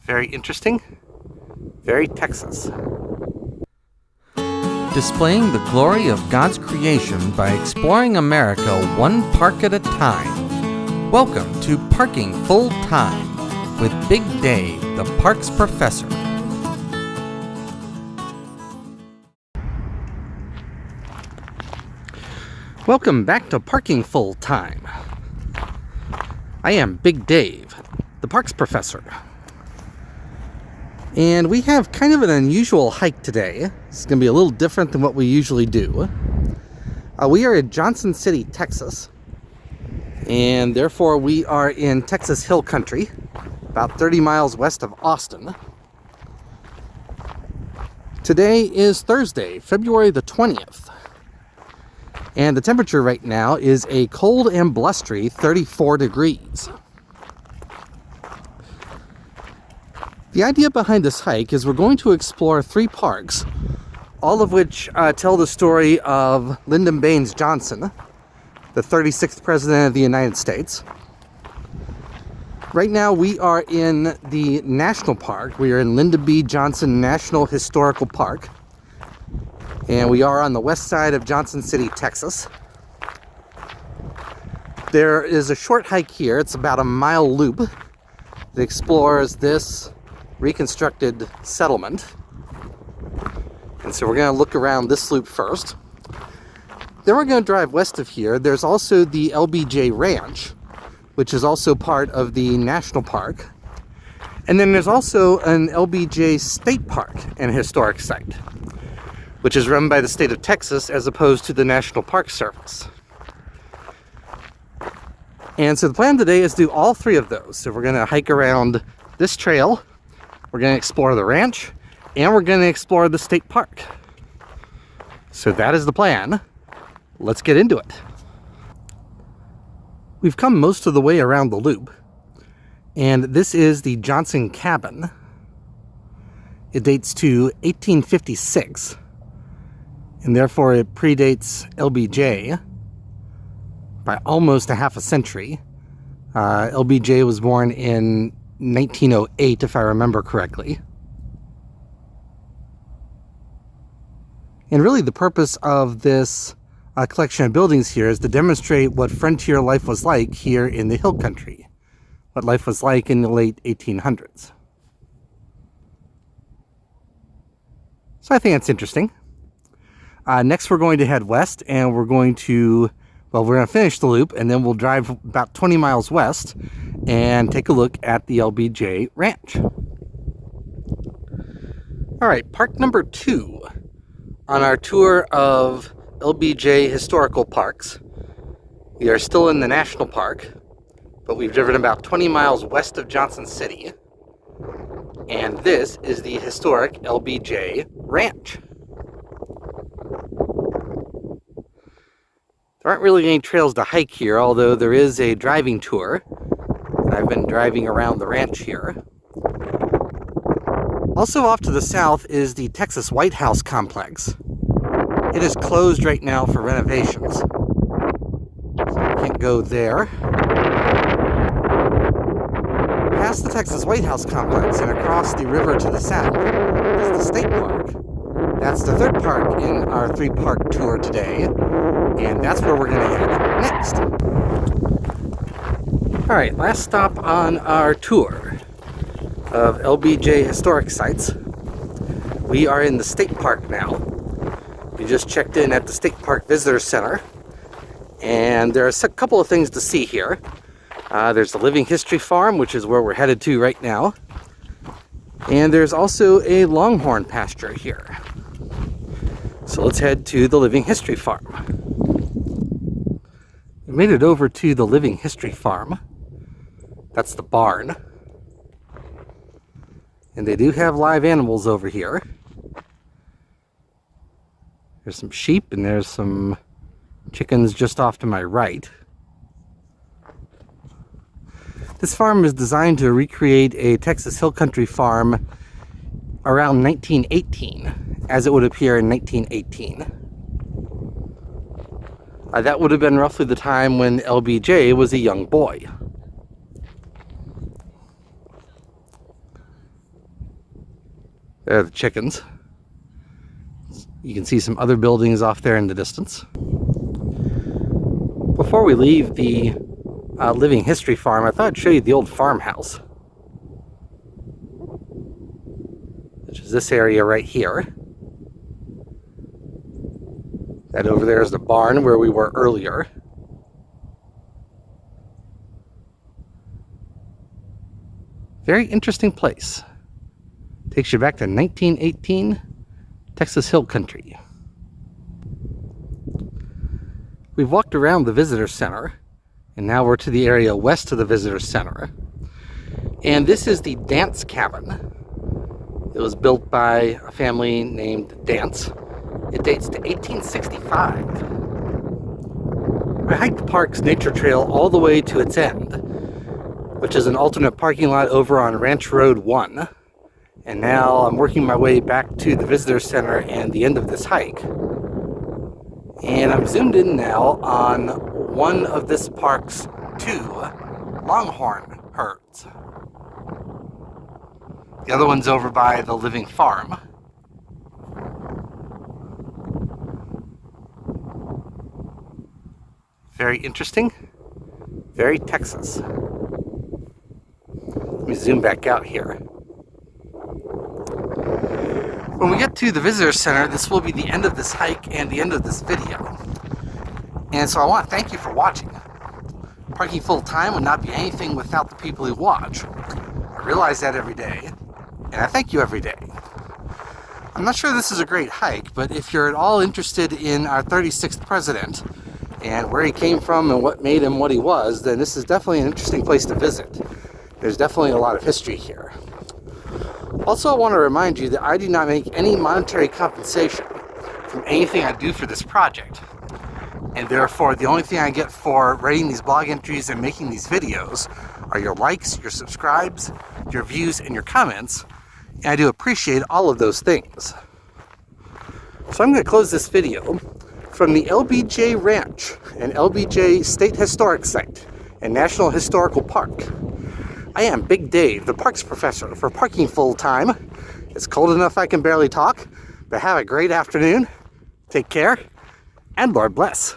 Very interesting. Very Texas. Displaying the glory of God's creation by exploring America one park at a time. Welcome to Parking Full Time with Big Dave, the Parks Professor. Welcome back to Parking Full Time. I am Big Dave, the Parks Professor. And we have kind of an unusual hike today. It's going to be a little different than what we usually do. We are in Johnson City, Texas. And therefore we are in Texas Hill Country, about 30 miles west of Austin. Today is Thursday, February the 20th. And the temperature right now is a cold and blustery 34 degrees. The idea behind this hike is we're going to explore 3 parks, all of which tell the story of Lyndon B. Johnson, the 36th President of the United States. Right now we are in the National Park. We are in Lyndon B. Johnson National Historical Park. And we are on the west side of Johnson City, Texas. There is a short hike here. It's about a mile loop that explores this reconstructed settlement. And so we're going to look around this loop first. Then we're going to drive west of here. There's also the LBJ Ranch, which is also part of the National Park. And then there's also an LBJ State Park and Historic Site, which is run by the state of Texas as opposed to the National Park Service. And so the plan today is to do all 3 of those. So we're going to hike around this trail, we're going to explore the ranch, and we're going to explore the state park. So that is the plan. Let's get into it. We've come most of the way around the loop, and this is the Johnson Cabin. It dates to 1856. And therefore it predates LBJ by almost a half a century. LBJ was born in 1908, if I remember correctly. And really the purpose of this collection of buildings here is to demonstrate what frontier life was like here in the Hill Country, what life was like in the late 1800s. So I think that's interesting. Next we're going to head west, and we're going to finish the loop, and then we'll drive about 20 miles west and take a look at the LBJ Ranch. All right, park number 2 on our tour of LBJ historical parks. We are still in the National Park, but we've driven about 20 miles west of Johnson City, and this is the historic LBJ Ranch. There aren't really any trails to hike here, although there is a driving tour. I've been driving around the ranch here. Also off to the south is the Texas White House complex. It is closed right now for renovations, so I can't go there. Past the Texas White House complex and across the river to the south is the State Park. That's the 3rd park in our 3-park tour today, and that's where we're going to head next. Alright, last stop on our tour of LBJ historic sites. We are in the State Park now. We just checked in at the State Park Visitor Center, and there's a couple of things to see here. There's the Living History Farm, which is where we're headed to right now. And there's also a Longhorn pasture here. So let's head to the Living History Farm. We made it over to the Living History Farm. That's the barn. And they do have live animals over here. There's some sheep and there's some chickens just off to my right. This farm is designed to recreate a Texas Hill Country farm around 1918, as it would appear in 1918. That would have been roughly the time when LBJ was a young boy. There are the chickens. You can see some other buildings off there in the distance. Before we leave the Living History Farm, I thought I'd show you the old farmhouse, which is this area right here. That over there is the barn where we were earlier. Very interesting place. Takes you back to 1918, Texas Hill Country. We've walked around the visitor center, and now we're to the area west of the visitor center. And this is the Danz cabin. It was built by a family named Danz. It dates to 1865. I hiked the park's nature trail all the way to its end, which is an alternate parking lot over on Ranch Road 1. And now I'm working my way back to the visitor center and the end of this hike. And I'm zoomed in now on one of this park's 2 Longhorn herds. The other one's over by the Living Farm. Very interesting, very Texas. Let me zoom back out here. When we get to the visitor center, this will be the end of this hike and the end of this video. And so I want to thank you for watching. Parking full time would not be anything without the people who watch. I realize that every day, and I thank you every day. I'm not sure this is a great hike, but if you're at all interested in our 36th president and where he came from and what made him what he was, then this is definitely an interesting place to visit. There's definitely a lot of history here. Also, I want to remind you that I do not make any monetary compensation from anything I do for this project. And therefore, the only thing I get for writing these blog entries and making these videos are your likes, your subscribes, your views, and your comments. And I do appreciate all of those things. So I'm going to close this video from the LBJ Ranch, an LBJ State Historic Site and National Historical Park. I am Big Dave, the Parks Professor for Parking Full Time. It's cold enough I can barely talk, but have a great afternoon. Take care, and Lord bless.